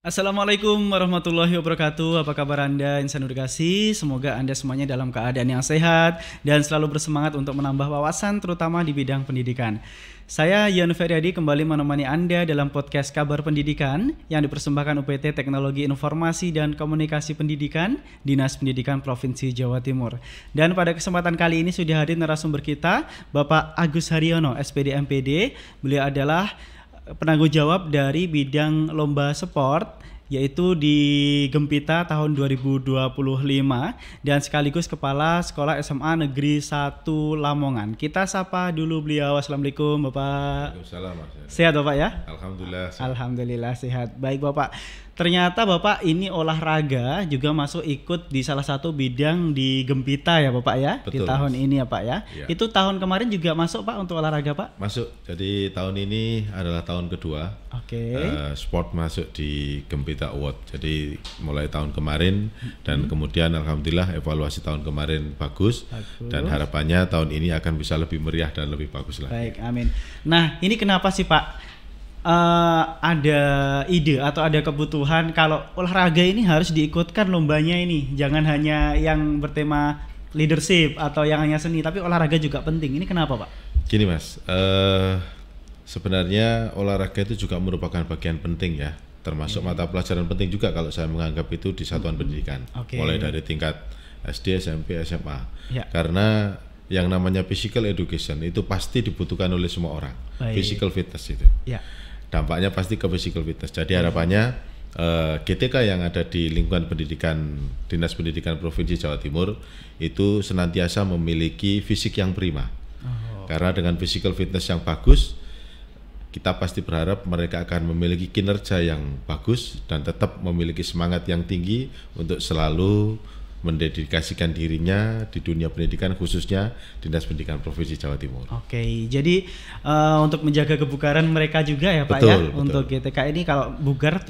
Assalamualaikum warahmatullahi wabarakatuh. Apa kabar Anda insan edukasi? Semoga Anda semuanya dalam keadaan yang sehat dan selalu bersemangat untuk menambah wawasan terutama di bidang pendidikan. Saya Yon Feryadi kembali menemani Anda dalam podcast Kabar Pendidikan yang dipersembahkan UPT Teknologi Informasi dan Komunikasi Pendidikan, Dinas Pendidikan Provinsi Jawa Timur. Dan pada kesempatan kali ini sudah hadir narasumber kita, Bapak Agus Haryono, SPD MPD. Beliau adalah penanggung jawab dari bidang lomba sport yaitu di Gempita tahun 2025 dan sekaligus Kepala Sekolah SMA Negeri 1 Lamongan. Kita sapa dulu beliau. Assalamualaikum Bapak. Waalaikumsalam Mas. Sehat Bapak ya? Alhamdulillah. Alhamdulillah sehat. Baik Bapak. Ternyata Bapak ini olahraga juga masuk ikut di salah satu bidang di Gempita ya Bapak ya. Betul, di tahun Mas. Ini ya Pak ya. Itu tahun kemarin juga masuk Pak untuk olahraga Pak? Masuk. Jadi tahun ini adalah tahun kedua. Oke. Sport masuk di Gempita Award. Jadi mulai tahun kemarin dan kemudian alhamdulillah evaluasi tahun kemarin bagus. Dan harapannya tahun ini akan bisa lebih meriah dan lebih bagus lagi. Baik, amin. Nah, ini kenapa sih Pak? Ada ide atau ada kebutuhan kalau olahraga ini harus diikutkan lombanya ini, jangan hanya yang bertema leadership atau yang hanya seni, tapi olahraga juga penting. Ini kenapa Pak? Gini Mas, sebenarnya olahraga itu juga merupakan bagian penting ya, termasuk mata pelajaran penting juga kalau saya menganggap itu di satuan pendidikan, mulai dari tingkat SD, SMP, SMA. Karena yang namanya physical education itu pasti dibutuhkan oleh semua orang. Physical fitness itu. Dampaknya pasti ke physical fitness. Jadi harapannya GTK yang ada di lingkungan pendidikan Dinas Pendidikan Provinsi Jawa Timur itu senantiasa memiliki fisik yang prima. Karena dengan physical fitness yang bagus, kita pasti berharap mereka akan memiliki kinerja yang bagus dan tetap memiliki semangat yang tinggi untuk selalu mendedikasikan dirinya di dunia pendidikan, khususnya Dinas Pendidikan Provinsi Jawa Timur. Oke, jadi untuk menjaga kebugaran mereka juga ya Pak ya. Untuk GTK ini kalau bugar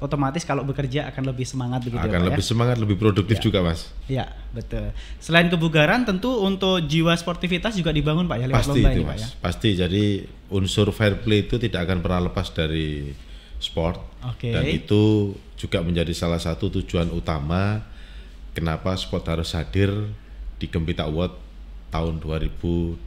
otomatis kalau bekerja akan lebih semangat begitu ya Pak ya. Akan lebih semangat, lebih produktif juga Mas. Ya, betul. Selain kebugaran tentu untuk jiwa sportivitas juga dibangun Pak ya lewat pasti lomba itu, ini Mas. Pak ya. Pasti, jadi unsur fair play itu tidak akan pernah lepas dari sport. Dan itu juga menjadi salah satu tujuan utama kenapa sport harus hadir di Gempita Award tahun 2025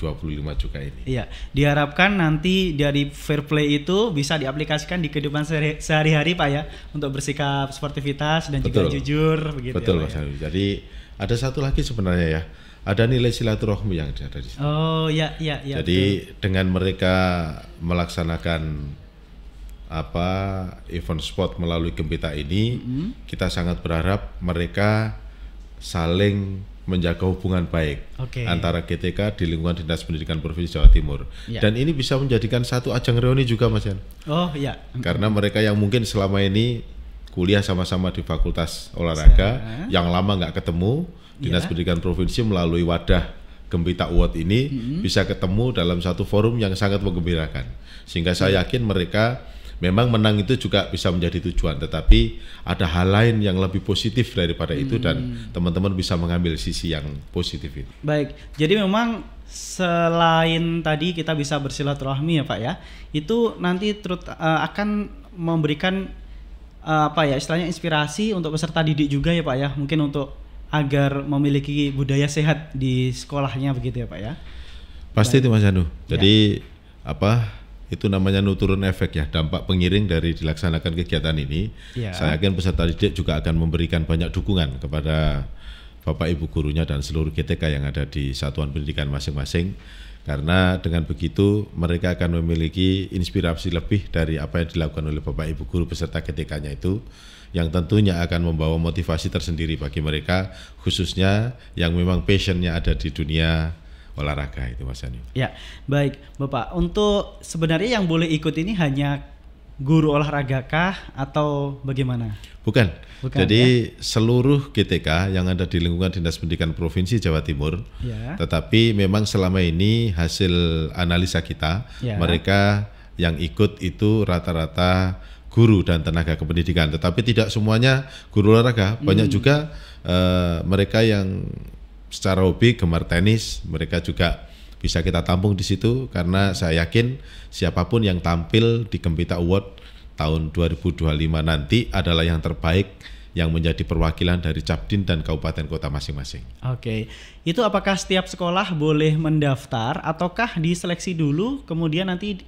juga ini. Iya, diharapkan nanti dari fair play itu bisa diaplikasikan di kehidupan sehari-hari Pak ya, untuk bersikap sportivitas dan juga jujur begitu. Betul ya, Mas Arwi. Jadi ada satu lagi sebenarnya ya, ada nilai silaturahmi yang ada di sini. Oh ya. Jadi dengan mereka melaksanakan event sport melalui Gempita ini, kita sangat berharap mereka saling menjaga hubungan baik antara GTK di lingkungan Dinas Pendidikan Provinsi Jawa Timur. Dan ini bisa menjadikan satu ajang reuni juga Mas Yan. Oh iya. Karena mereka yang mungkin selama ini kuliah sama-sama di Fakultas Olahraga, yang lama nggak ketemu, Dinas Pendidikan Provinsi melalui wadah Gempita Award ini bisa ketemu dalam satu forum yang sangat menggembirakan. Sehingga saya yakin mereka memang menang itu juga bisa menjadi tujuan, tetapi ada hal lain yang lebih positif daripada itu dan teman-teman bisa mengambil sisi yang positif itu. Baik, jadi memang selain tadi kita bisa bersilaturahmi ya Pak ya, itu nanti akan memberikan istilahnya inspirasi untuk peserta didik juga ya Pak ya, mungkin untuk agar memiliki budaya sehat di sekolahnya begitu ya Pak ya. Pasti itu Mas Anu. Jadi itu namanya turun efek ya, dampak pengiring dari dilaksanakan kegiatan ini. Saya yakin peserta didik juga akan memberikan banyak dukungan kepada Bapak Ibu gurunya dan seluruh GTK yang ada di satuan pendidikan masing-masing, karena dengan begitu mereka akan memiliki inspirasi lebih dari apa yang dilakukan oleh Bapak Ibu guru peserta GTK-nya itu, yang tentunya akan membawa motivasi tersendiri bagi mereka, khususnya yang memang passionnya ada di dunia olahraga itu Mas Ani. Ya, baik Bapak. Untuk sebenarnya yang boleh ikut ini hanya guru olahraga kah atau bagaimana? Bukan. Jadi seluruh GTK yang ada di lingkungan Dinas Pendidikan Provinsi Jawa Timur. Tetapi memang selama ini hasil analisa kita, mereka yang ikut itu rata-rata guru dan tenaga kependidikan. Tetapi tidak semuanya guru olahraga. Banyak juga mereka yang secara hobi gemar tenis, mereka juga bisa kita tampung di situ, karena saya yakin siapapun yang tampil di Gempita Award tahun 2025 nanti adalah yang terbaik yang menjadi perwakilan dari Capdin dan kabupaten kota masing-masing. Oke, itu apakah setiap sekolah boleh mendaftar ataukah diseleksi dulu kemudian nanti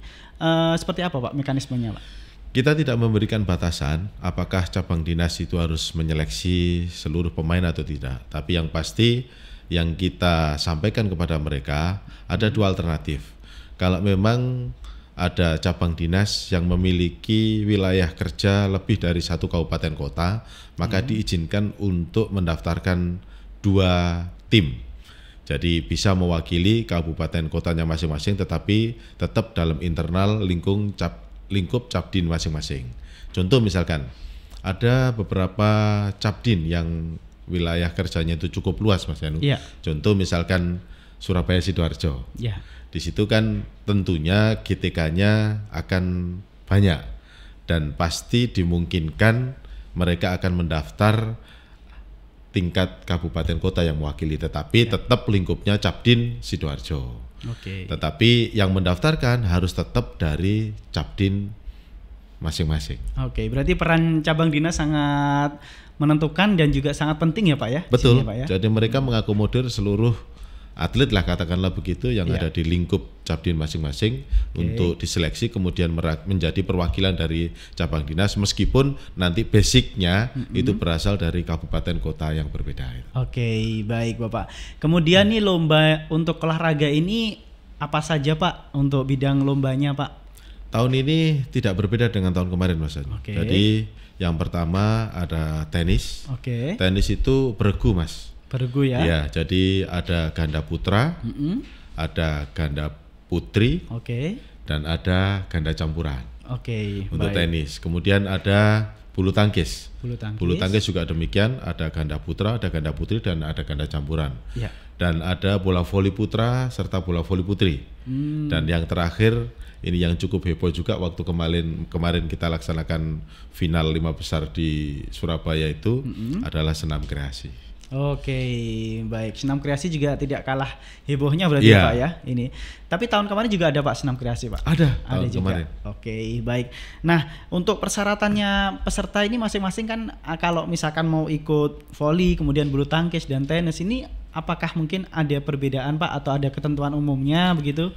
seperti apa Pak mekanismenya Pak? Kita tidak memberikan batasan apakah cabang dinas itu harus menyeleksi seluruh pemain atau tidak. Tapi yang pasti yang kita sampaikan kepada mereka ada dua alternatif. Kalau memang ada cabang dinas yang memiliki wilayah kerja lebih dari satu kabupaten kota, maka diizinkan untuk mendaftarkan 2 tim. Jadi bisa mewakili kabupaten kotanya masing-masing tetapi tetap dalam internal lingkup Capdin masing-masing. Contoh misalkan ada beberapa Capdin yang wilayah kerjanya itu cukup luas Mas Yanu. Yeah. Contoh misalkan Surabaya Sidoarjo. Yeah. Di situ kan tentunya GTK-nya akan banyak dan pasti dimungkinkan mereka akan mendaftar tingkat kabupaten kota yang mewakili, tetapi tetap lingkupnya Capdin Sidoarjo. Tetapi yang mendaftarkan harus tetap dari Capdin masing-masing. Berarti peran cabang dinas sangat menentukan dan juga sangat penting ya Pak ya? Betul, sini, Pak, ya? Jadi mereka mengakomodir seluruh atlet lah katakanlah begitu yang ada di lingkup Capdin masing-masing untuk diseleksi kemudian menjadi perwakilan dari cabang dinas meskipun nanti basicnya itu berasal dari kabupaten kota yang berbeda. Baik Bapak. Kemudian nih lomba untuk olahraga ini apa saja Pak untuk bidang lombanya Pak? Tahun ini tidak berbeda dengan tahun kemarin Mas. Jadi yang pertama ada tenis. Tenis itu beregu Mas. Beregu ya? Iya, jadi ada ganda putra, ada ganda putri, dan ada ganda campuran. Untuk tenis. Kemudian ada bulu tangkis. Bulu tangkis juga demikian, ada ganda putra, ada ganda putri, dan ada ganda campuran. Dan ada bola voli putra serta bola voli putri. Dan yang terakhir ini yang cukup heboh juga waktu kemarin kita laksanakan final 5 besar di Surabaya itu adalah senam kreasi. Baik. Senam kreasi juga tidak kalah hebohnya berarti Pak ya ini. Tapi tahun kemarin juga ada Pak senam kreasi Pak? Ada tahun juga. Kemarin. Baik. Nah untuk persyaratannya peserta ini masing-masing kan kalau misalkan mau ikut voli, kemudian bulu tangkis dan tenis ini apakah mungkin ada perbedaan Pak atau ada ketentuan umumnya begitu?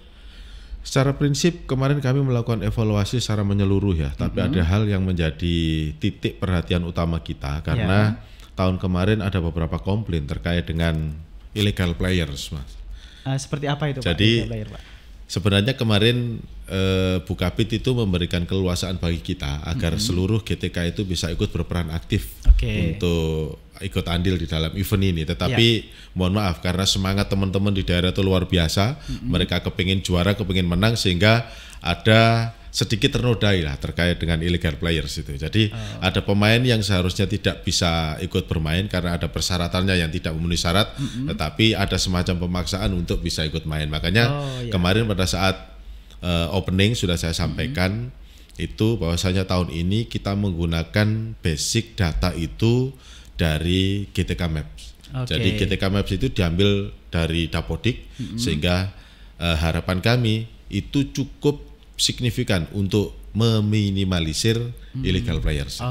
Secara prinsip kemarin kami melakukan evaluasi secara menyeluruh ya, tapi ada hal yang menjadi titik perhatian utama kita karena tahun kemarin ada beberapa komplain terkait dengan illegal players, Mas. Seperti apa itu, Pak? Jadi sebenarnya kemarin Bukapit itu memberikan keleluasaan bagi kita agar seluruh GTK itu bisa ikut berperan aktif untuk ikut andil di dalam event ini. Tetapi mohon maaf karena semangat teman-teman di daerah itu luar biasa, mereka kepingin juara, kepingin menang sehingga ada sedikit ternodai lah terkait dengan illegal players itu. Jadi ada pemain yang seharusnya tidak bisa ikut bermain karena ada persyaratannya yang tidak memenuhi syarat, tetapi ada semacam pemaksaan untuk bisa ikut main. Makanya kemarin pada saat opening sudah saya sampaikan itu bahwasanya tahun ini kita menggunakan basic data itu dari GTK Maps. Jadi GTK Maps itu diambil dari Dapodik sehingga harapan kami itu cukup signifikan untuk meminimalisir illegal players.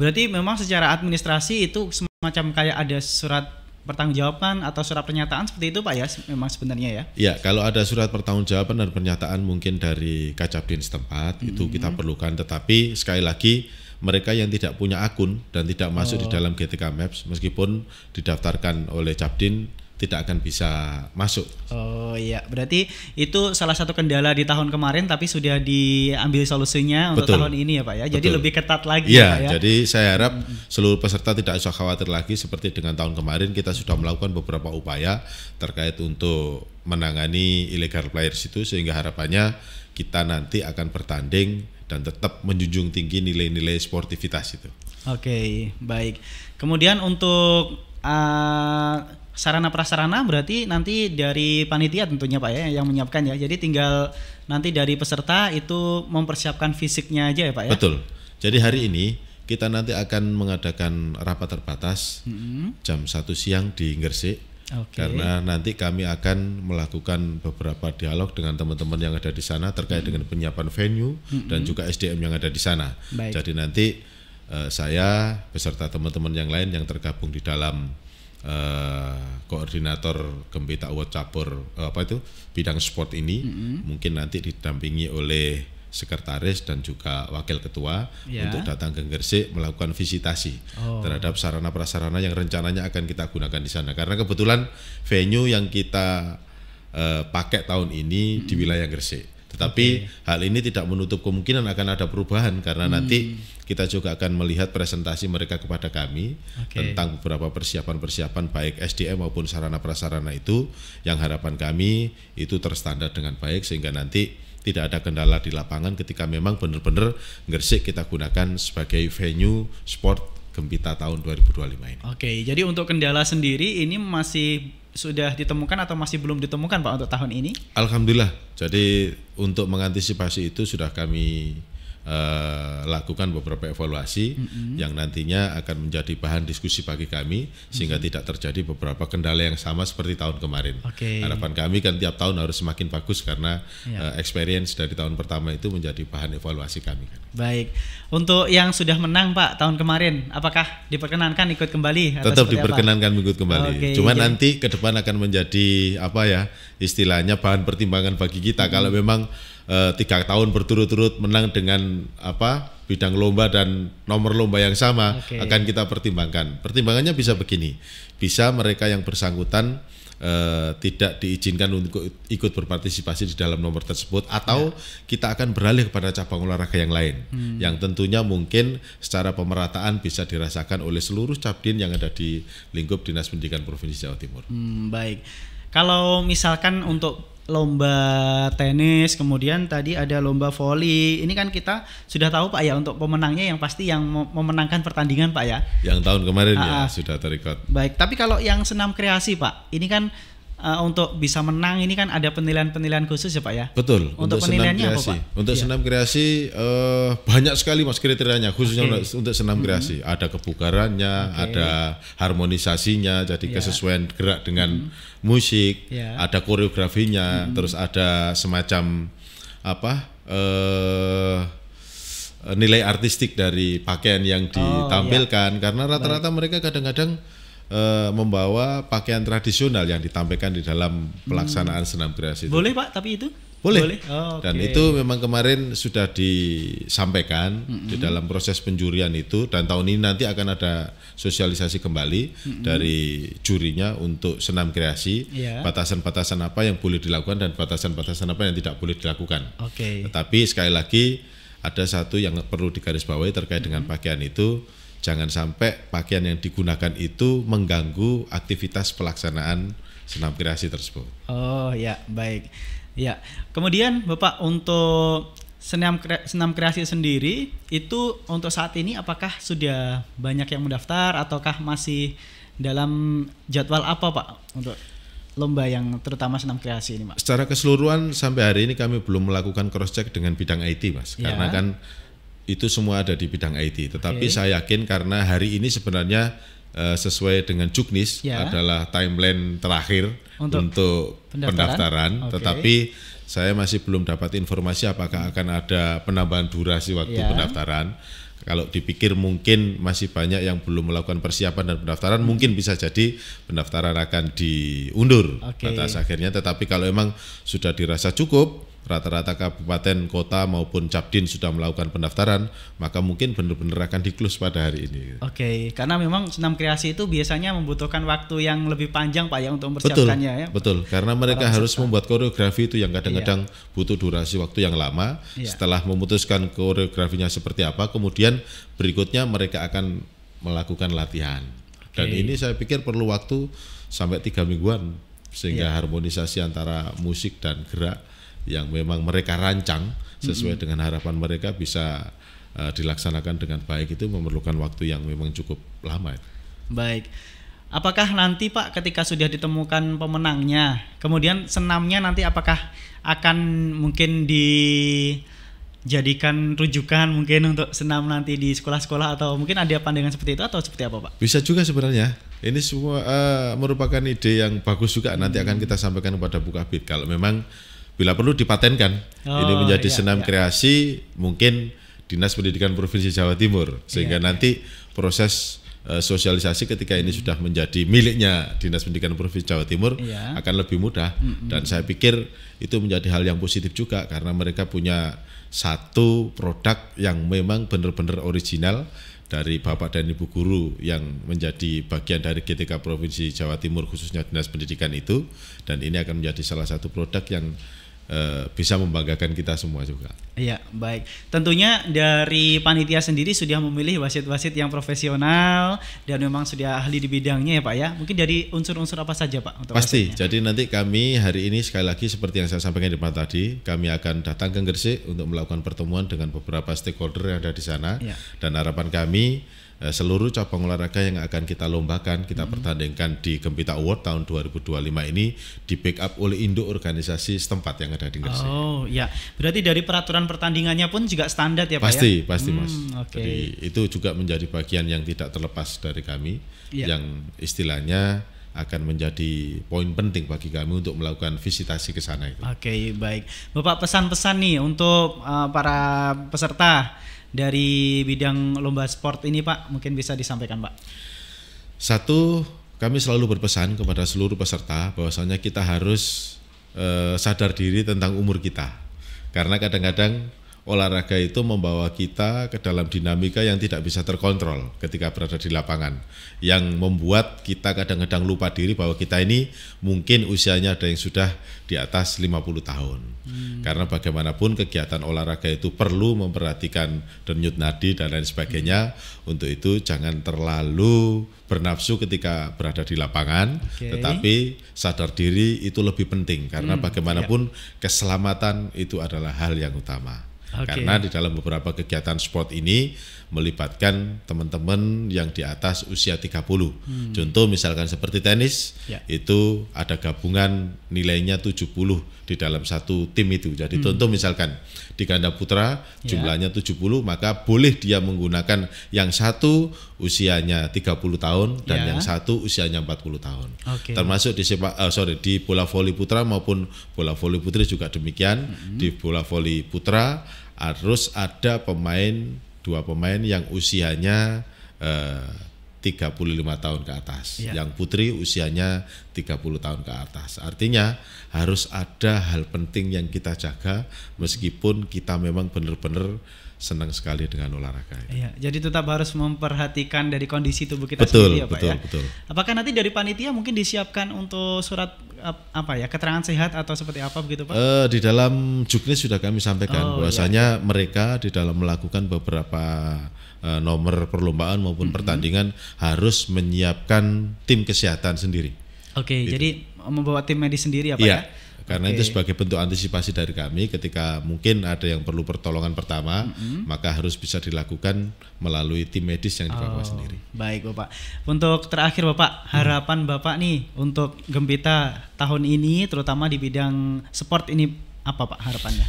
Berarti memang secara administrasi itu semacam kayak ada surat pertanggungjawaban atau surat pernyataan seperti itu Pak ya, memang sebenarnya ya? Ya, kalau ada surat pertanggungjawaban dan pernyataan mungkin dari Kacapdin setempat itu kita perlukan, tetapi sekali lagi mereka yang tidak punya akun dan tidak masuk di dalam GTK Maps meskipun didaftarkan oleh Capdin tidak akan bisa masuk. Berarti itu salah satu kendala di tahun kemarin tapi sudah diambil solusinya untuk tahun ini ya Pak ya. Jadi lebih ketat lagi ya Pak ya. Jadi saya harap seluruh peserta tidak usah khawatir lagi seperti dengan tahun kemarin kita sudah melakukan beberapa upaya terkait untuk menangani illegal players itu sehingga harapannya kita nanti akan bertanding dan tetap menjunjung tinggi nilai-nilai sportivitas itu. Baik. Kemudian untuk sarana prasarana berarti nanti dari panitia tentunya Pak ya yang menyiapkan ya. Jadi tinggal nanti dari peserta itu mempersiapkan fisiknya aja ya Pak ya. Betul. Jadi hari ini kita nanti akan mengadakan rapat terbatas jam 1 siang di Gresik Karena nanti kami akan melakukan beberapa dialog dengan teman-teman yang ada di sana terkait dengan penyiapan venue dan juga SDM yang ada di sana. Jadi nanti saya beserta teman-teman yang lain yang tergabung di dalam koordinator Gembita Award Cabur bidang sport ini mungkin nanti didampingi oleh sekretaris dan juga wakil ketua untuk datang ke Gresik melakukan visitasi terhadap sarana prasarana yang rencananya akan kita gunakan di sana, karena kebetulan venue yang kita pakai tahun ini di wilayah Gresik. Tetapi hal ini tidak menutup kemungkinan akan ada perubahan, karena nanti kita juga akan melihat presentasi mereka kepada kami tentang beberapa persiapan-persiapan baik SDM maupun sarana prasarana itu, yang harapan kami itu terstandar dengan baik sehingga nanti tidak ada kendala di lapangan ketika memang benar-benar Gresik kita gunakan sebagai venue sport Gembita tahun 2025 ini. Jadi untuk kendala sendiri ini masih sudah ditemukan atau masih belum ditemukan Pak untuk tahun ini? Alhamdulillah. Jadi untuk mengantisipasi itu sudah kami lakukan beberapa evaluasi yang nantinya akan menjadi bahan diskusi bagi kami sehingga tidak terjadi beberapa kendala yang sama seperti tahun kemarin. Harapan kami kan tiap tahun harus semakin bagus karena experience dari tahun pertama itu menjadi bahan evaluasi kami. Baik, untuk yang sudah menang Pak tahun kemarin, apakah diperkenankan ikut kembali? Tetap diperkenankan ikut kembali. Cuma nanti ke depan akan menjadi istilahnya bahan pertimbangan bagi kita kalau memang 3 tahun berturut-turut menang dengan bidang lomba dan nomor lomba yang sama akan kita pertimbangkan. Pertimbangannya bisa begini, bisa mereka yang bersangkutan tidak diizinkan untuk ikut berpartisipasi di dalam nomor tersebut, atau kita akan beralih kepada cabang olahraga yang lain yang tentunya mungkin secara pemerataan bisa dirasakan oleh seluruh cabdin yang ada di lingkup Dinas Pendidikan Provinsi Jawa Timur. Baik, kalau misalkan untuk lomba tenis, kemudian tadi ada lomba voli. Ini kan kita sudah tahu Pak ya untuk pemenangnya yang pasti yang memenangkan pertandingan Pak ya. Yang tahun kemarin sudah terikut. Baik, tapi kalau yang senam kreasi Pak, ini kan untuk bisa menang ini kan ada penilaian-penilaian khusus ya Pak ya? Betul. Untuk penilaiannya apa Pak? Untuk senam kreasi banyak sekali Mas kriterianya, khususnya untuk senam kreasi. Ada kebugarannya, ada harmonisasinya, jadi kesesuaian gerak dengan musik, ada koreografinya, terus ada semacam nilai artistik dari pakaian yang ditampilkan, karena rata-rata mereka kadang-kadang membawa pakaian tradisional yang ditampilkan di dalam pelaksanaan senam kreasi. Boleh Pak, tapi itu? Boleh. Dan itu memang kemarin sudah disampaikan di dalam proses penjurian itu, dan tahun ini nanti akan ada sosialisasi kembali dari jurinya untuk senam kreasi, batasan-batasan apa yang boleh dilakukan dan batasan-batasan apa yang tidak boleh dilakukan. Tetapi sekali lagi ada satu yang perlu digarisbawahi terkait dengan pakaian itu. Jangan sampai pakaian yang digunakan itu mengganggu aktivitas pelaksanaan senam kreasi tersebut. Baik. Ya. Kemudian Bapak untuk senam kreasi sendiri itu untuk saat ini apakah sudah banyak yang mendaftar ataukah masih dalam jadwal apa Pak untuk lomba yang terutama senam kreasi ini Pak? Secara keseluruhan sampai hari ini kami belum melakukan cross check dengan bidang IT Mas, karena kan itu semua ada di bidang IT. Tetapi saya yakin karena hari ini sebenarnya sesuai dengan Juknis adalah timeline terakhir untuk pendaftaran. Tetapi saya masih belum dapat informasi apakah akan ada penambahan durasi waktu pendaftaran. Kalau dipikir mungkin masih banyak yang belum melakukan persiapan dan pendaftaran, mungkin bisa jadi pendaftaran akan diundur batas akhirnya. Tetapi kalau memang sudah dirasa cukup, rata-rata kabupaten, kota maupun Cabdin sudah melakukan pendaftaran, maka mungkin benar-benar akan di-close pada hari ini. Karena memang senam kreasi itu biasanya membutuhkan waktu yang lebih panjang Pak ya untuk mempersiapkannya. Betul, karena mereka harus membuat koreografi itu yang kadang-kadang butuh durasi waktu yang lama. Setelah memutuskan koreografinya seperti apa, kemudian berikutnya mereka akan melakukan latihan. Dan ini saya pikir perlu waktu sampai 3 mingguan sehingga harmonisasi antara musik dan gerak yang memang mereka rancang sesuai dengan harapan mereka bisa dilaksanakan dengan baik, itu memerlukan waktu yang memang cukup lama. Baik. Apakah nanti Pak ketika sudah ditemukan pemenangnya, kemudian senamnya nanti apakah akan mungkin jadikan rujukan mungkin untuk senam nanti di sekolah-sekolah, atau mungkin ada pandangan seperti itu atau seperti apa Pak? Bisa juga sebenarnya. Ini semua merupakan ide yang bagus juga, nanti akan kita sampaikan kepada Bukabid kalau memang bila perlu dipatenkan. Ini menjadi senam kreasi mungkin Dinas Pendidikan Provinsi Jawa Timur, sehingga nanti proses sosialisasi ketika ini sudah menjadi miliknya Dinas Pendidikan Provinsi Jawa Timur akan lebih mudah. Dan saya pikir itu menjadi hal yang positif juga karena mereka punya satu produk yang memang benar-benar original dari Bapak dan Ibu guru yang menjadi bagian dari GTK Provinsi Jawa Timur khususnya Dinas Pendidikan itu, dan ini akan menjadi salah satu produk yang bisa membanggakan kita semua juga. Iya, baik. Tentunya dari panitia sendiri sudah memilih wasit-wasit yang profesional dan memang sudah ahli di bidangnya ya Pak ya. Mungkin dari unsur-unsur apa saja Pak untuk pasti wasitnya? Jadi nanti kami hari ini sekali lagi seperti yang saya sampaikan di depan tadi, kami akan datang ke Gresik untuk melakukan pertemuan dengan beberapa stakeholder yang ada di sana. Dan harapan kami seluruh cabang olahraga yang akan kita lombakan, kita pertandingkan di Gempita Award tahun 2025 ini di backup oleh induk organisasi setempat yang ada di Gresik. Oh ya, berarti dari peraturan pertandingannya pun juga standar ya Pak pasti, ya? Pasti Mas. Okay. Jadi itu juga menjadi bagian yang tidak terlepas dari kami, yang istilahnya akan menjadi poin penting bagi kami untuk melakukan visitasi ke sana itu. Oke, baik. Bapak pesan-pesan nih untuk para peserta dari bidang lomba sport ini Pak, mungkin bisa disampaikan Pak. Satu, kami selalu berpesan kepada seluruh peserta bahwasanya kita harus sadar diri tentang umur kita, karena kadang-kadang olahraga itu membawa kita ke dalam dinamika yang tidak bisa terkontrol ketika berada di lapangan, yang membuat kita kadang-kadang lupa diri bahwa kita ini mungkin usianya ada yang sudah di atas 50 tahun. Karena bagaimanapun kegiatan olahraga itu perlu memperhatikan denyut nadi dan lain sebagainya. Untuk itu jangan terlalu bernafsu ketika berada di lapangan, tetapi sadar diri itu lebih penting karena bagaimanapun keselamatan itu adalah hal yang utama. Karena di dalam beberapa kegiatan sport ini melibatkan teman-teman yang di atas usia 30. Contoh misalkan seperti tenis, itu ada gabungan nilainya 70 di dalam satu tim itu. Jadi contoh misalkan di ganda putra jumlahnya 70, maka boleh dia menggunakan yang satu usianya 30 tahun dan yang satu usianya 40 tahun. Termasuk di bola voli putra maupun bola voli putri juga demikian. Di bola voli putra harus ada dua pemain yang usianya 35 tahun ke atas, yang putri usianya 30 tahun ke atas. Artinya harus ada hal penting yang kita jaga meskipun kita memang benar-benar senang sekali dengan olahraga. Iya, jadi tetap harus memperhatikan dari kondisi tubuh kita sendiri ya Pak ya. Betul. Apakah nanti dari panitia mungkin disiapkan untuk surat keterangan sehat atau seperti apa begitu Pak? Di dalam juknis sudah kami sampaikan bahwasanya mereka di dalam melakukan beberapa nomor perlombaan maupun pertandingan harus menyiapkan tim kesehatan sendiri. Jadi membawa tim medis sendiri ya Pak ya? Karena itu sebagai bentuk antisipasi dari kami ketika mungkin ada yang perlu pertolongan pertama, maka harus bisa dilakukan melalui tim medis yang dibawa sendiri. Baik Bapak. Untuk terakhir Bapak, harapan Bapak nih untuk Gempita tahun ini terutama di bidang sport ini apa Pak harapannya?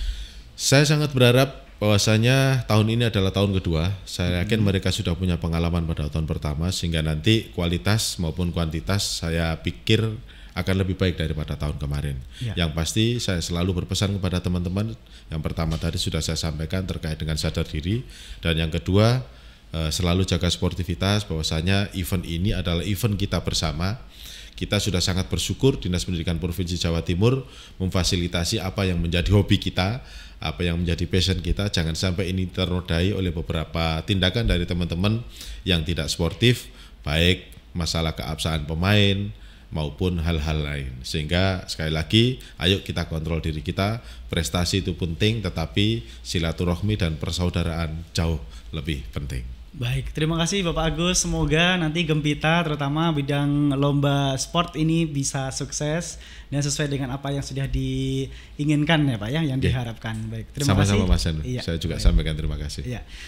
Saya sangat berharap bahwasanya tahun ini adalah tahun kedua. Saya yakin mereka sudah punya pengalaman pada tahun pertama sehingga nanti kualitas maupun kuantitas saya pikir akan lebih baik daripada tahun kemarin. Yang pasti saya selalu berpesan kepada teman-teman, yang pertama tadi sudah saya sampaikan terkait dengan sadar diri, dan yang kedua selalu jaga sportivitas, bahwasanya event ini adalah event kita bersama. Kita sudah sangat bersyukur Dinas Pendidikan Provinsi Jawa Timur memfasilitasi apa yang menjadi hobi kita, apa yang menjadi passion kita. Jangan sampai ini ternodai oleh beberapa tindakan dari teman-teman yang tidak sportif, baik masalah keabsahan pemain maupun hal-hal lain. Sehingga sekali lagi ayo kita kontrol diri kita. Prestasi itu penting, tetapi silaturahmi dan persaudaraan jauh lebih penting. Baik, terima kasih Bapak Agus. Semoga nanti Gempita terutama bidang lomba sport ini bisa sukses dan sesuai dengan apa yang sudah diinginkan ya Pak ya, yang diharapkan. Baik, terima kasih. Sama-sama Mas Anu. Saya juga sampaikan terima kasih.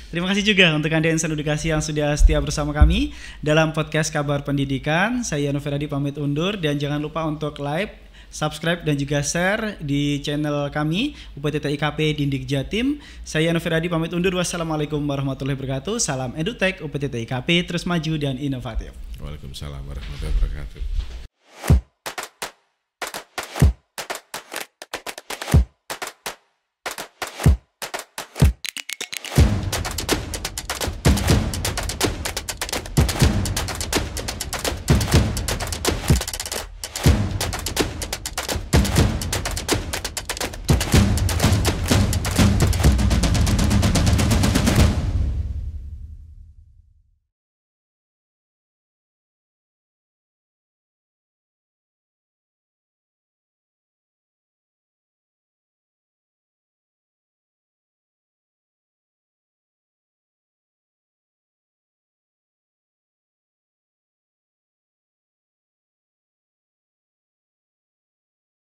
Terima kasih juga untuk Anda insan edukasi yang sudah setia bersama kami dalam podcast Kabar Pendidikan. Saya Yano Feradi pamit undur dan jangan lupa untuk like, subscribe dan juga share di channel kami UPTT IKP Dindik Jatim. Saya Novi Radi pamit undur. Wassalamualaikum warahmatullahi wabarakatuh. Salam EduTech UPTT IKP, terus maju dan inovatif. Waalaikumsalam warahmatullahi wabarakatuh.